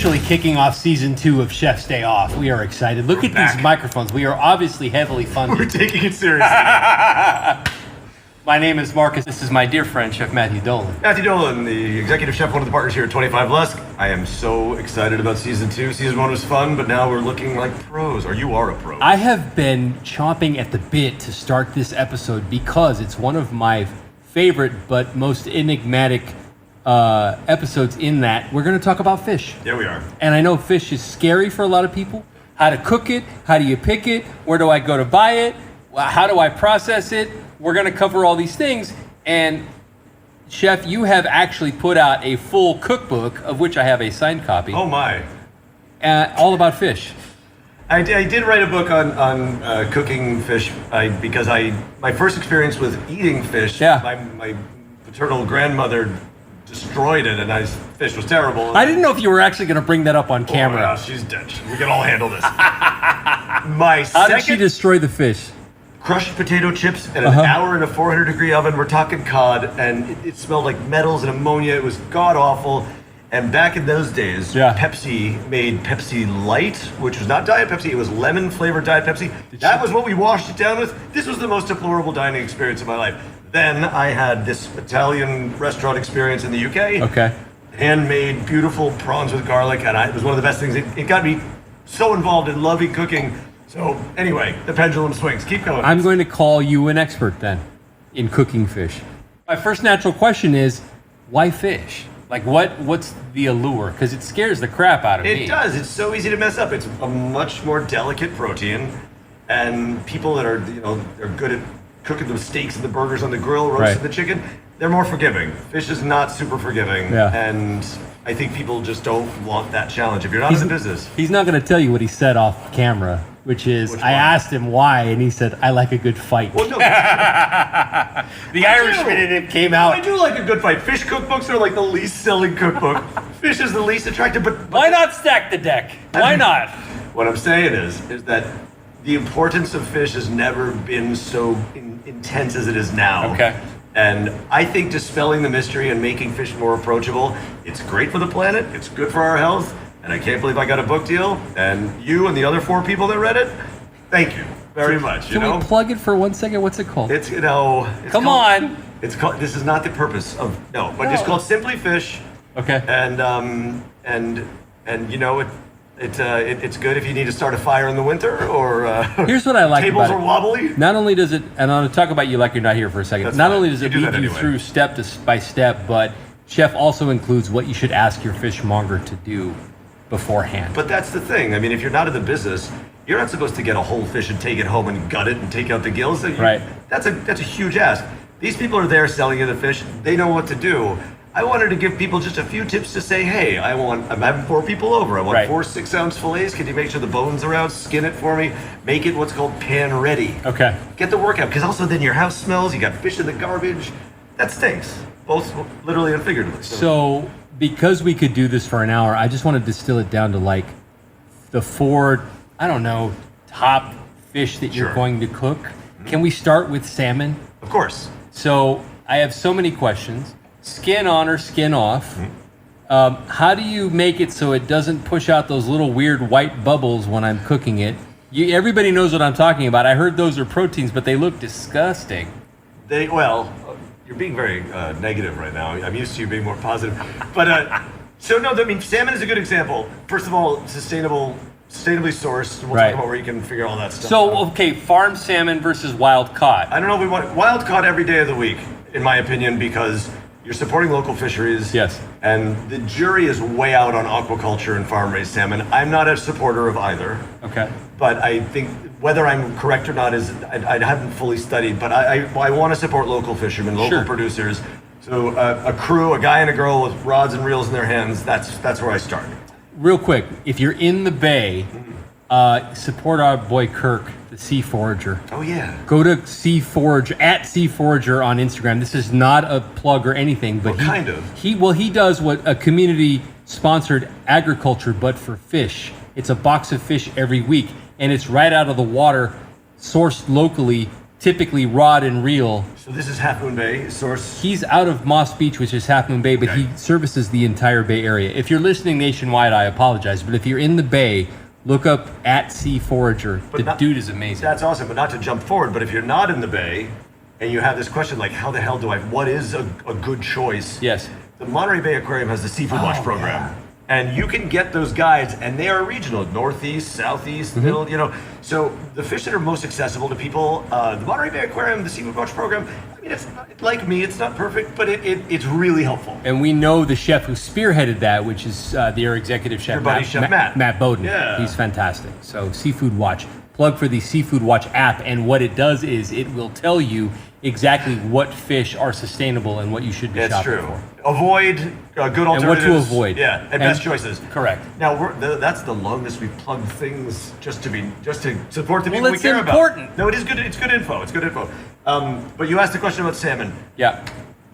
officially kicking off season 2 of Chef's Day Off. We are excited. Look at these microphones. We are obviously heavily funded. We're taking it seriously. My name is Marcus. This is my dear friend, Chef Matthew Dolan. Matthew Dolan, the executive chef, one of the partners here at 25 Lusk. I am so excited about season 2. Season 1 was fun, but now we're looking like pros, or you are a pro. I have been chomping at the bit to start this episode because it's one of my favorite but most enigmatic episodes in that we're going to talk about fish. Yeah, we are. And I know fish is scary for a lot of people. How to cook it, how do you pick it, where do I go to buy it, how do I process it? We're going to cover all these things. And Chef, you have actually put out a full cookbook, of which I have a signed copy. Oh my. All about fish. I did write a book on cooking fish because my first experience with eating fish, my paternal grandmother destroyed it, and fish was terrible. I didn't know if you were actually going to bring that up on camera. Oh, yeah, she's dead. We can all handle this. How did she destroy the fish? Crushed potato chips at an hour in a 400-degree oven. We're talking cod, and it smelled like metals and ammonia. It was god-awful. And back in those days, Pepsi made Pepsi Light, which was not Diet Pepsi. It was lemon-flavored Diet Pepsi. That was what we washed it down with. This was the most deplorable dining experience of my life. Then I had this Italian restaurant experience in the UK. Okay. Handmade, beautiful prawns with garlic, and it was one of the best things. It got me so involved in loving cooking. So anyway, the pendulum swings. Keep going. I'm going to call you an expert then in cooking fish. My first natural question is, why fish? Like what's the allure? Because it scares the crap out of me. It does. It's so easy to mess up. It's a much more delicate protein, and people that are they're good at cooking the steaks and the burgers on the grill, roasting the chicken, they're more forgiving. Fish is not super forgiving, and I think people just don't want that challenge. If you're not in the business, he's not going to tell you what he said off camera. Which I asked him why, and he said, I like a good fight. Well, no, the Irishman in him came out. I do like a good fight. Fish cookbooks are like the least selling cookbook. Fish is the least attractive, but why not stack the deck? Why not? What I'm saying is that the importance of fish has never been so intense as it is now. Okay. And I think dispelling the mystery and making fish more approachable, it's great for the planet, it's good for our health, and I can't believe I got a book deal. And you and the other 4 people that read it, thank you very much. Can we plug it for 1 second? What's it called? It's Come on. It's called. This is not the purpose of but it's called Simply Fish. Okay. And it's good if you need to start a fire in the winter or. Here's what I like tables about it. are wobbly. Not only does it, and I'm going to talk about you like you're not here for a second. That's not fine. only does it lead you anyway. through step by step, but Chef also includes what you should ask your fishmonger to do beforehand. But that's the thing. I mean, if you're not in the business, you're not supposed to get a whole fish and take it home and gut it and take out the gills. Right. That's a huge ask. These people are there selling you the fish. They know what to do. I wanted to give people just a few tips to say, hey, I'm having 4 people over. I want 4 6-ounce fillets. Can you make sure the bones are out? Skin it for me. Make it what's called pan ready. Okay. Get the workout, because also then your house smells. You got fish in the garbage. That stinks, both literally and figuratively. So because we could do this for an hour, I just want to distill it down to like the 4, top fish that you're going to cook. Mm-hmm. Can we start with salmon? Of course. So I have so many questions. Skin on or skin off? Mm-hmm. How do you make it so it doesn't push out those little weird white bubbles when I'm cooking it? Everybody knows what I'm talking about. I heard those are proteins, but they look disgusting. You're being very negative right now. I'm used to you being more positive. But, salmon is a good example. First of all, sustainably sourced. We'll talk about where you can figure all that stuff out. Okay, farm salmon versus wild caught. I don't know if we want wild caught every day of the week, in my opinion, because you're supporting local fisheries. Yes. And the jury is way out on aquaculture and farm-raised salmon. I'm not a supporter of either. Okay. But I think whether I'm correct or not I haven't fully studied, but I want to support local fishermen, local producers. So a crew, a guy and a girl with rods and reels in their hands, that's where I start. Real quick, if you're in the bay, support our boy Kirk, the Sea Forager. Oh yeah. Go to Sea Forager, at Sea Forager on Instagram. This is not a plug or anything, but he does what a community-sponsored agriculture, but for fish. It's a box of fish every week, and it's right out of the water, sourced locally typically rod and reel. So this is Half Moon Bay source. He's out of Moss Beach, which is Half Moon Bay, but he services the entire Bay Area. If you're listening nationwide, I apologize, but if you're in the Bay, look up @Sea Forager. Dude is amazing. That's awesome, but not to jump forward, but if you're not in the Bay and you have this question like, how the hell what is a good choice? Yes. The Monterey Bay Aquarium has the Seafood Watch program. And you can get those guides, and they are regional, northeast, southeast, middle, So the fish that are most accessible to people, the Monterey Bay Aquarium, the Seafood Watch program, I mean, it's not, like me, it's not perfect, but it's really helpful. And we know the chef who spearheaded that, which is their executive chef, Your buddy, Chef Matt. Matt Bowden. Yeah. He's fantastic. So Seafood Watch. Plug for the Seafood Watch app, and what it does is it will tell you exactly what fish are sustainable and what you should be shopping for. Avoid good alternatives. And what to avoid. Yeah, and best choices. Correct. Now that's the longest we've plugged things just to support the people we it's care important. about. No, it is good. It's good info. It's good info. But you asked the question about salmon. Yeah.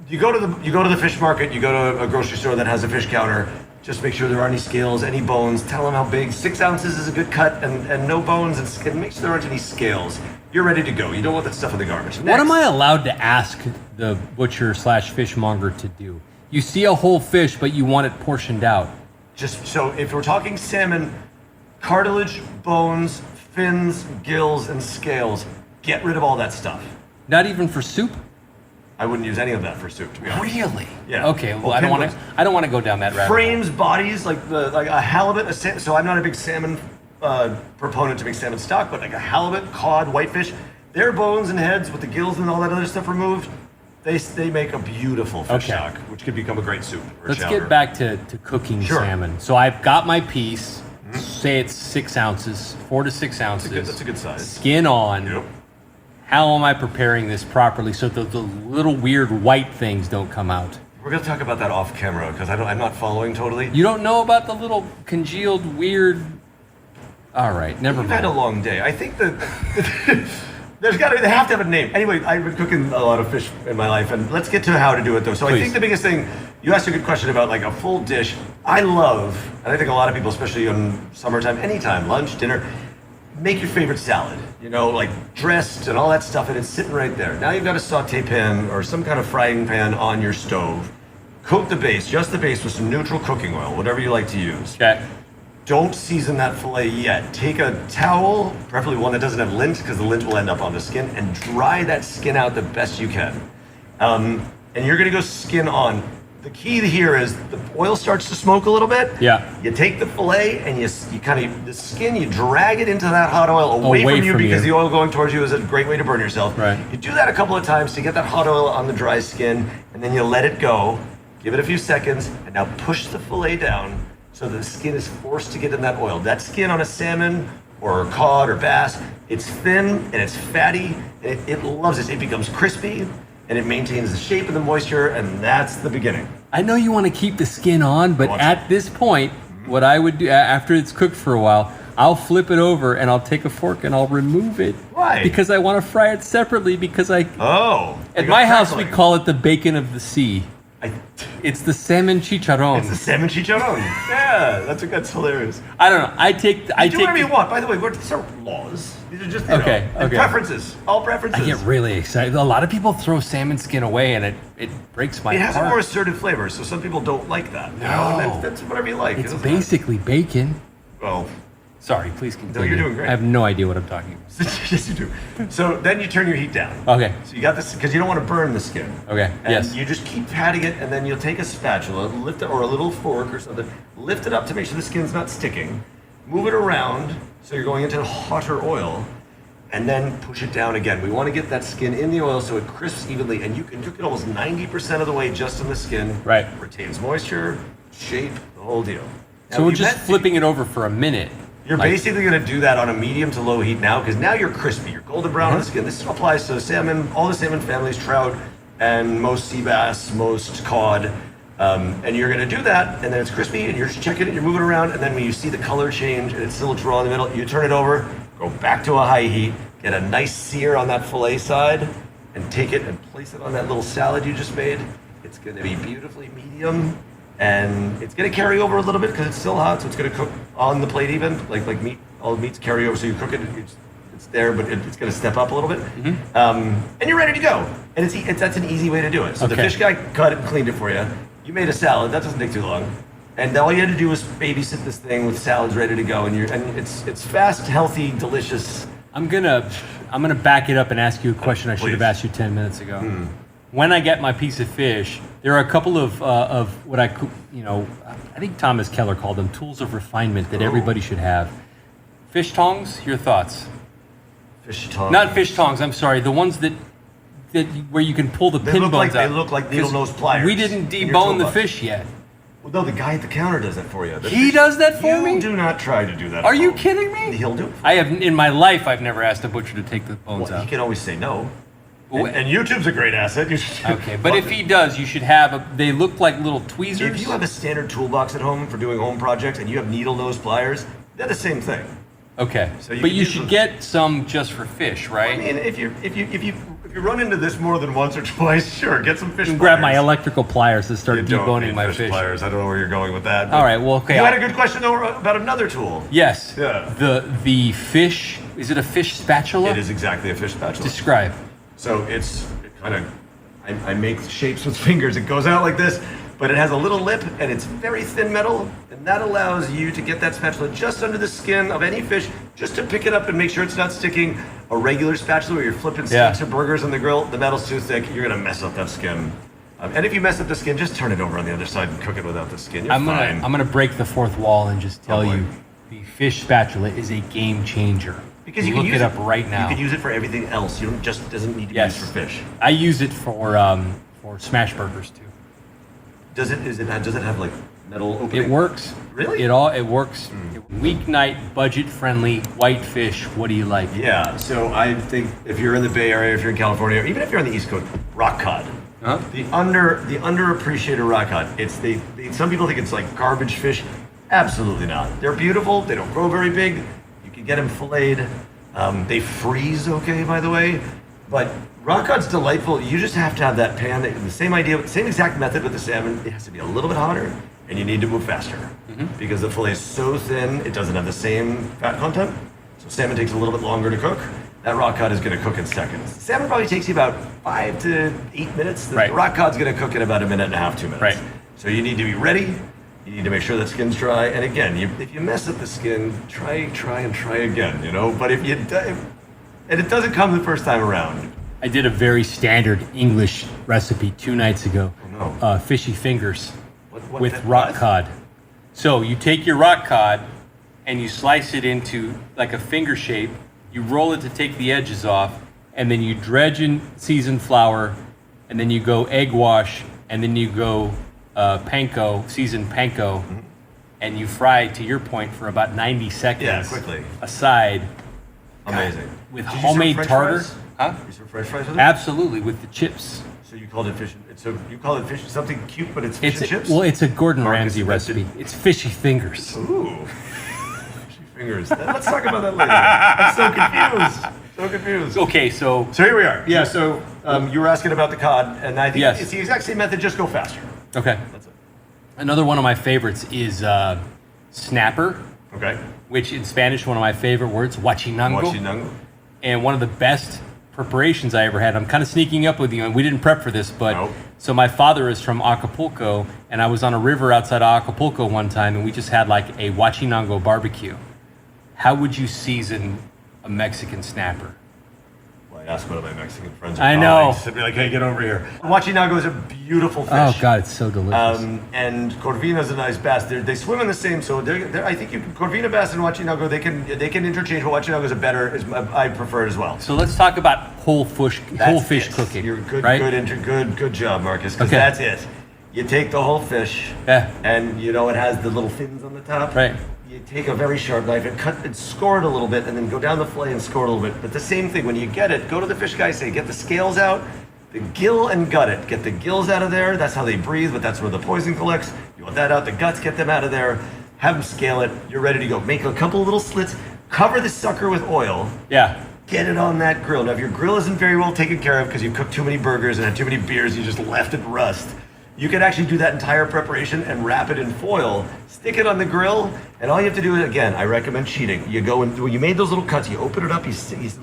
You go to the fish market. You go to a grocery store that has a fish counter. Just make sure there aren't any scales, any bones. Tell them how big. 6 ounces is a good cut, and no bones, and make sure there aren't any scales. You're ready to go. You don't want that stuff in the garbage. Next. What am I allowed to ask the butcher/fishmonger to do? You see a whole fish, but you want it portioned out. Just so if we're talking salmon, cartilage, bones, fins, gills, and scales, get rid of all that stuff. Not even for soup? I wouldn't use any of that for soup, to be honest. Really? Yeah. Okay. Well, I don't want to go down that rabbit hole. Frames, bodies, like a halibut. So I'm not a big salmon proponent to make salmon stock, but like a halibut, cod, whitefish, their bones and heads with the gills and all that other stuff removed, they make a beautiful fish stock, which could become a great soup. Let's get back to cooking salmon. So I've got my piece. Say it's 6 ounces, 4 to 6 ounces. That's a good size. Skin on. Yep. How am I preparing this properly so that the little weird white things don't come out? We're going to talk about that off camera because I'm not following totally. You don't know about the little congealed weird... All right, never mind. You've had a long day. I think that they have to have a name. Anyway, I've been cooking a lot of fish in my life, and let's get to how to do it though. So I think the biggest thing, you asked a good question about like a full dish. I love, and I think a lot of people, especially in summertime, anytime, lunch, dinner, make your favorite salad, like dressed and all that stuff, and it's sitting right there. Now you've got a saute pan or some kind of frying pan on your stove. Coat the base, just the base, with some neutral cooking oil, whatever you like to use. Okay. Don't season that filet yet. Take a towel, preferably one that doesn't have lint, because the lint will end up on the skin, and dry that skin out the best you can. And you're gonna go skin on. The key here is the oil starts to smoke a little bit. Yeah. You take the filet and you kind of, the skin, you drag it into that hot oil away from you because the oil going towards you is a great way to burn yourself. Right. You do that a couple of times to get that hot oil on the dry skin, and then you let it go. Give it a few seconds, and now push the filet down so the skin is forced to get in that oil. That skin on a salmon or a cod or bass, it's thin and it's fatty, and it loves it. It becomes crispy, and it maintains the shape and the moisture, and that's the beginning. I know you want to keep the skin on, but at this point, what I would do after it's cooked for a while, I'll flip it over and I'll take a fork and I'll remove it. Why? Because I want to fry it separately because at like my house we call it the bacon of the sea. It's the salmon chicharron. It's the salmon chicharron. Yeah, that's hilarious. I don't know. I take do whatever you want. By the way, these are laws. These are just preferences. All preferences. I get really excited. A lot of people throw salmon skin away, and it breaks my heart. It has a more assertive flavor, so some people don't like that. And that's whatever you like. It's basically bacon. Well, sorry, please continue. No, you're doing great. I have no idea what I'm talking about. Yes, you do. So then you turn your heat down. Okay. So you got this because you don't want to burn the skin. Okay. And you just keep patting it, and then you'll take a spatula, lift it, or a little fork or something, lift it up to make sure the skin's not sticking. Move it around so you're going into hotter oil, and then push it down again. We want to get that skin in the oil so it crisps evenly, and you can cook it almost 90% of the way just in the skin. Right. Retains moisture, shape, the whole deal. So we're just flipping it over for a minute. You're basically going to do that on a medium to low heat now, because now you're crispy. You're golden brown on the skin. This applies to salmon, all the salmon families, trout, and most sea bass, most cod. And you're going to do that, and then it's crispy, and you're just checking it, you're moving around, and then when you see the color change, and it still looks raw in the middle, you turn it over, go back to a high heat, get a nice sear on that fillet side, and take it and place it on that little salad you just made. It's going to be beautifully medium. And it's going to carry over a little bit because it's still hot, so it's going to cook on the plate even, like meat. All the meats carry over, so you cook it. It's there, but it's going to step up a little bit. And you're ready to go. And that's an easy way to do it. So the fish guy cut it and cleaned it for you. You made a salad. That doesn't take too long. And all you had to do was babysit this thing with salads ready to go. And it's fast, healthy, delicious. I'm gonna back it up and ask you a question I should have asked you 10 minutes ago. When I get my piece of fish, there are a couple of what I think Thomas Keller called them tools of refinement that everybody should have. Fish tongs, your thoughts? Fish tongs. Not fish tongs, I'm sorry. The ones that where you can pull the pin bones out. They look like needle-nose pliers. We didn't debone the fish yet. Well, no, the guy at the counter does that for you. He does that for me? You do not try to do that. Are you kidding me? He'll do it. In my life, I've never asked a butcher to take the bones out. He can always say no. And YouTube's a great asset. Okay, but if he does, you should have they look like little tweezers. If you have a standard toolbox at home for doing home projects and you have needle-nose pliers, they're the same thing. Okay, so you should get some just for fish, right? I mean, if you run into this more than once or twice, sure, get some fish pliers. Grab my electrical pliers to start deboning my fish. Pliers. I don't know where you're going with that. All right, well, okay. You had a good question though about another tool. Yes. Yeah. The fish. Is it a fish spatula? It is exactly a fish spatula. Describe. So I make shapes with fingers. It goes out like this, but it has a little lip and it's very thin metal, and that allows you to get that spatula just under the skin of any fish, just to pick it up and make sure it's not sticking. A regular spatula where you're flipping steaks or burgers on the grill, the metal's too thick, you're gonna mess up that skin. And if you mess up the skin, just turn it over on the other side and cook it without the skin. You're fine. I'm gonna break the fourth wall and just tell you, the fish spatula is a game changer. Because you can look it up right now. You can use it for everything else. You don't just doesn't need to be used for fish. I use it for smash burgers too. Does it have like metal opening? It works. Really? It works. Weeknight, budget-friendly, white fish. What do you like? Yeah. So I think if you're in the Bay Area, if you're in California, or even if you're on the East Coast, rock cod. Huh? The underappreciated rock cod. Some people think it's like garbage fish. Absolutely not. They're beautiful. They don't grow very big. You can get them filleted. They freeze okay, by the way. But rock cod's delightful. You just have to have that pan. The same idea, same exact method with the salmon. It has to be a little bit hotter, and you need to move faster because the fillet is so thin. It doesn't have the same fat content. So salmon takes a little bit longer to cook. That rock cod is going to cook in seconds. Salmon probably takes you about 5 to 8 minutes. The rock cod's going to cook in about 1.5 minutes, 2 minutes. Right. So you need to be ready. You need to make sure that skin's dry. And again, if you mess up the skin, try again, But if and it doesn't come the first time around. I did a very standard English recipe 2 nights ago. Oh, no. Fishy fingers with rock cod. So you take your rock cod and you slice it into like a finger shape. You roll it to take the edges off, and then you dredge in seasoned flour, and then you go egg wash, and then you go seasoned panko, and you fry, to your point, for about 90 seconds. Yeah, quickly. Aside. Amazing. With homemade tartar. Huh? You serve French fries with it? Absolutely, with the chips. So you called it fish. So you call it fish, something cute, but it's fish and chips? Well, it's a Gordon Ramsay recipe. It's fishy fingers. Ooh. Fishy fingers. Let's talk about that later. I'm so confused. Okay, so here we are. Yeah, so you were asking about the cod, and I think Yes. it's the exact same method, just go faster. Okay. That's it. Another one of my favorites is snapper. Okay. Which in Spanish, one of my favorite words, huachinango. Huachinango. And one of the best preparations I ever had. I'm kind of sneaking up with you, and we didn't prep for this, but Nope. So my father is from Acapulco, and I was on a river outside of Acapulco one time, and we just had like a huachinango barbecue. How would you season a Mexican snapper? Well, I asked one of my Mexican friends. I know. They'd be like, hey, get over here. Huachinango is a beautiful fish. Oh God, it's so delicious. And Corvina is a nice bass. They swim in the same, so I think Corvina bass and Huachinango, they can interchange. But Huachinango is I prefer it as well. So let's talk about whole fish cooking. You're good, right? good job, Marcus. Because that's it. You take the whole fish, and it has the little fins on the top. Right. You take a very sharp knife and cut and score it a little bit, and then go down the fillet and score it a little bit. But the same thing, when you get it, go to the fish guy, say, get the scales out, the gill and gut it. Get the gills out of there. That's how they breathe, but that's where the poison collects. You want that out. The guts, get them out of there. Have them scale it. You're ready to go. Make a couple of little slits. Cover the sucker with oil. Yeah. Get it on that grill. Now, if your grill isn't very well taken care of because you cooked too many burgers and had too many beers, you just left it rust, You could actually do that entire preparation and wrap it in foil, stick it on the grill, and all you have to do is, again, I recommend cheating. You go and when you made those little cuts, you open it up, you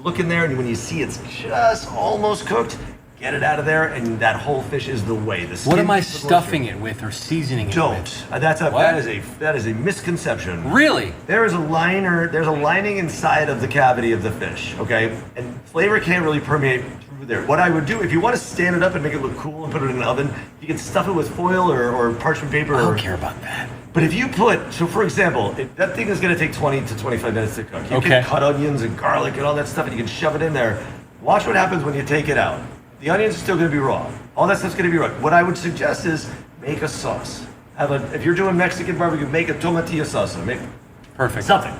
look in there, and when you see it's just almost cooked, get it out of there, and that whole fish is the way. What am I stuffing it with or seasoning it with? That is a misconception. Really? There's a lining inside of the cavity of the fish, okay? And flavor can't really permeate through there. What I would do, if you want to stand it up and make it look cool and put it in an oven, you can stuff it with foil or parchment paper. I don't care about that. But if you for example, that thing is going to take 20 to 25 minutes to cook. You can cut onions and garlic and all that stuff, and you can shove it in there. Watch what happens when you take it out. The onions are still going to be raw. All that stuff's going to be raw. What I would suggest is make a sauce. If you're doing Mexican barbecue, make a tomatilla salsa. Make perfect something.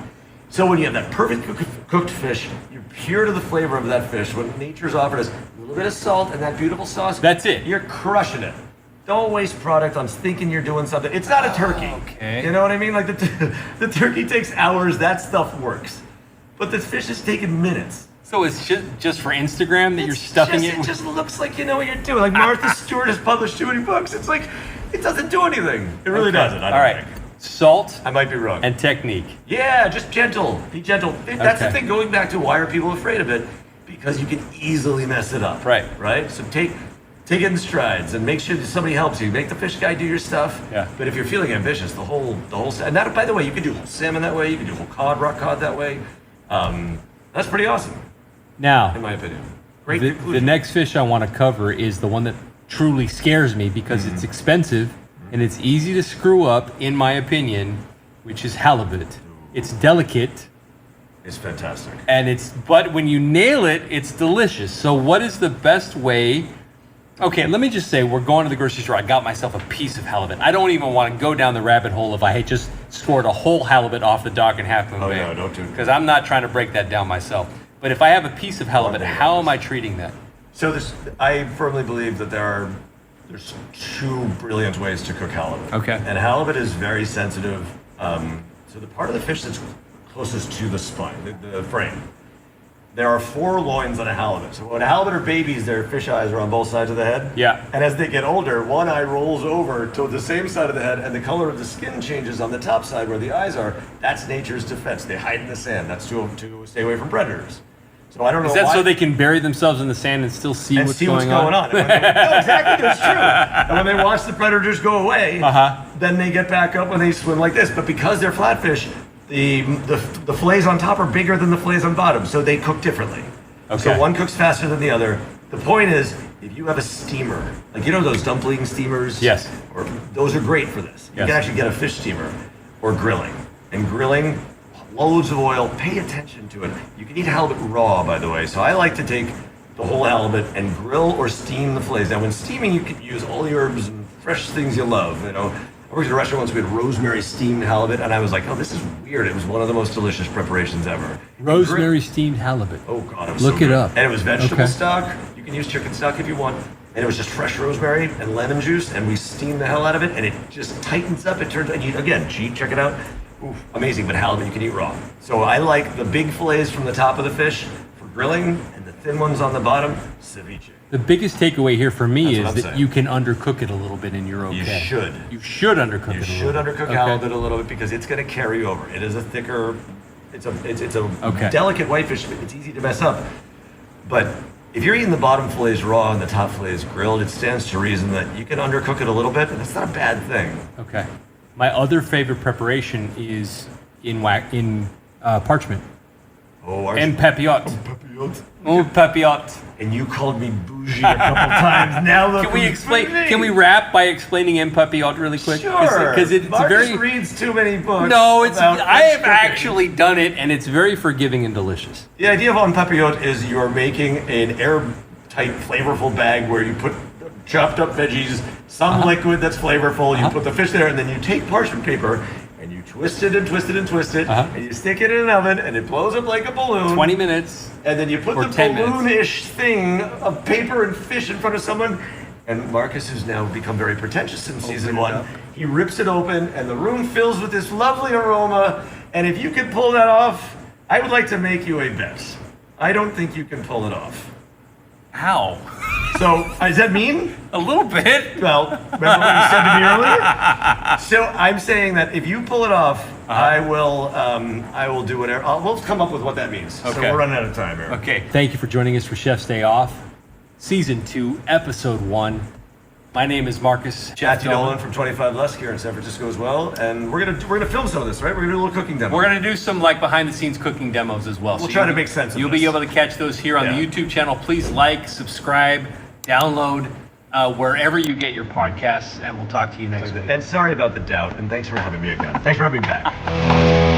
So when you have that perfect cooked fish, you're pure to the flavor of that fish. What nature's offered us, a little bit of salt and that beautiful sauce. That's it. You're crushing it. Don't waste product on thinking you're doing something. It's not a turkey. Okay. You know what I mean? Like the turkey takes hours. That stuff works. But the fish is taking minutes. So it's just for Instagram that you're stuffing it? It just looks like you know what you're doing. Like Martha Stewart has published too many books. It's like, it doesn't do anything. It really doesn't. I don't think. Salt. I might be wrong. And technique. Yeah, just gentle. Be gentle. That's the thing, going back to why are people afraid of it? Because you can easily mess it up. Right? So take it in strides and make sure that somebody helps you. Make the fish guy do your stuff. Yeah. But if you're feeling ambitious, the whole and that, by the way, you can do whole salmon that way. You can do whole cod, rock cod that way. That's pretty awesome. Now, in my opinion, the next fish I want to cover is the one that truly scares me because it's expensive and it's easy to screw up, in my opinion, which is halibut. It's delicate. It's fantastic. But when you nail it, it's delicious. So what is the best way? Okay, let me just say, we're going to the grocery store. I got myself a piece of halibut. I don't even want to go down the rabbit hole if I had just scored a whole halibut off the dock in Half Moon Bay. No, don't do it. Because I'm not trying to break that down myself. But if I have a piece of halibut, how am I treating that? So I firmly believe that there's two brilliant ways to cook halibut. Okay. And halibut is very sensitive. So the part of the fish that's closest to the spine, the frame, there are 4 loins on a halibut. So when a halibut are babies, their fish eyes are on both sides of the head. Yeah. And as they get older, one eye rolls over to the same side of the head, and the color of the skin changes on the top side where the eyes are. That's nature's defense. They hide in the sand. That's to stay away from predators. So I don't know. Is that so they can bury themselves in the sand and still see what's going on? No, exactly. It's true. And when they watch the predators go away, then they get back up when they swim like this. But because they're flatfish, the fillets on top are bigger than the fillets on bottom, so they cook differently. Okay. So one cooks faster than the other. The point is, if you have a steamer, like you know those dumpling steamers? Yes. Or those are great for this. You can actually get a fish steamer or grilling. And grilling, loads of oil, pay attention to it. You can eat halibut raw, by the way. So I like to take the whole halibut and grill or steam the fillets. Now when steaming, you can use all the herbs and fresh things you love, you know. I worked at a restaurant once, we had rosemary steamed halibut, and I was like, oh, this is weird. It was one of the most delicious preparations ever. Rosemary steamed halibut. Oh, God, it was Look so good. it up. And it was vegetable stock. You can use chicken stock if you want. And it was just fresh rosemary and lemon juice, and we steamed the hell out of it, and it just tightens up. It turns, again, check it out. Oof, amazing, but halibut you can eat raw. So I like the big fillets from the top of the fish for grilling, and the thin ones on the bottom, ceviche. The biggest takeaway here for me is that you can undercook it a little bit and you're okay. You should. You should undercook it a little bit. You should undercook halibut a little bit because it's going to carry over. It is a thicker, it's a delicate whitefish. It's easy to mess up. But if you're eating the bottom fillets raw and the top fillets grilled, it stands to reason that you can undercook it a little bit, and that's not a bad thing. Okay. My other favorite preparation is in parchment. Oh, and papillote. Oh, papillote. And you called me bougie a couple times. Now look. Can we wrap by explaining en papillote really quick? Sure. Because it's Marcus reads too many books. No, I have actually done it, and it's very forgiving and delicious. The idea of en papillote is you are making an airtight, flavorful bag where you put chopped up veggies, some liquid that's flavorful. You put the fish there, and then you take parchment paper. And you twist it and twist it and twist it, and you stick it in an oven, and it blows up like a balloon. 20 minutes. And then you put the balloon-ish thing of paper and fish in front of someone. And Marcus, who's now become very pretentious in season 1, he rips it open, and the room fills with this lovely aroma. And if you could pull that off, I would like to make you a bet. I don't think you can pull it off. How? So, is that mean? A little bit. Well, remember what you said to me earlier? So I'm saying that if you pull it off, I will do whatever. We'll come up with what that means. Okay. So we're running out of time here. Okay. Thank you for joining us for Chef's Day Off, Season 2, Episode 1. My name is Marcus. Chef Matthew Dolan from 25 Lusk here in San Francisco as well, and we're gonna film some of this, right? We're gonna do a little cooking demo. We're going to do some like behind the scenes cooking demos as well. We'll try to make sense of You'll this. be able to catch those here on the YouTube channel. Please like, subscribe, download wherever you get your podcasts, and we'll talk to you next week. And sorry about the doubt, and thanks for having me again. Thanks for having me back.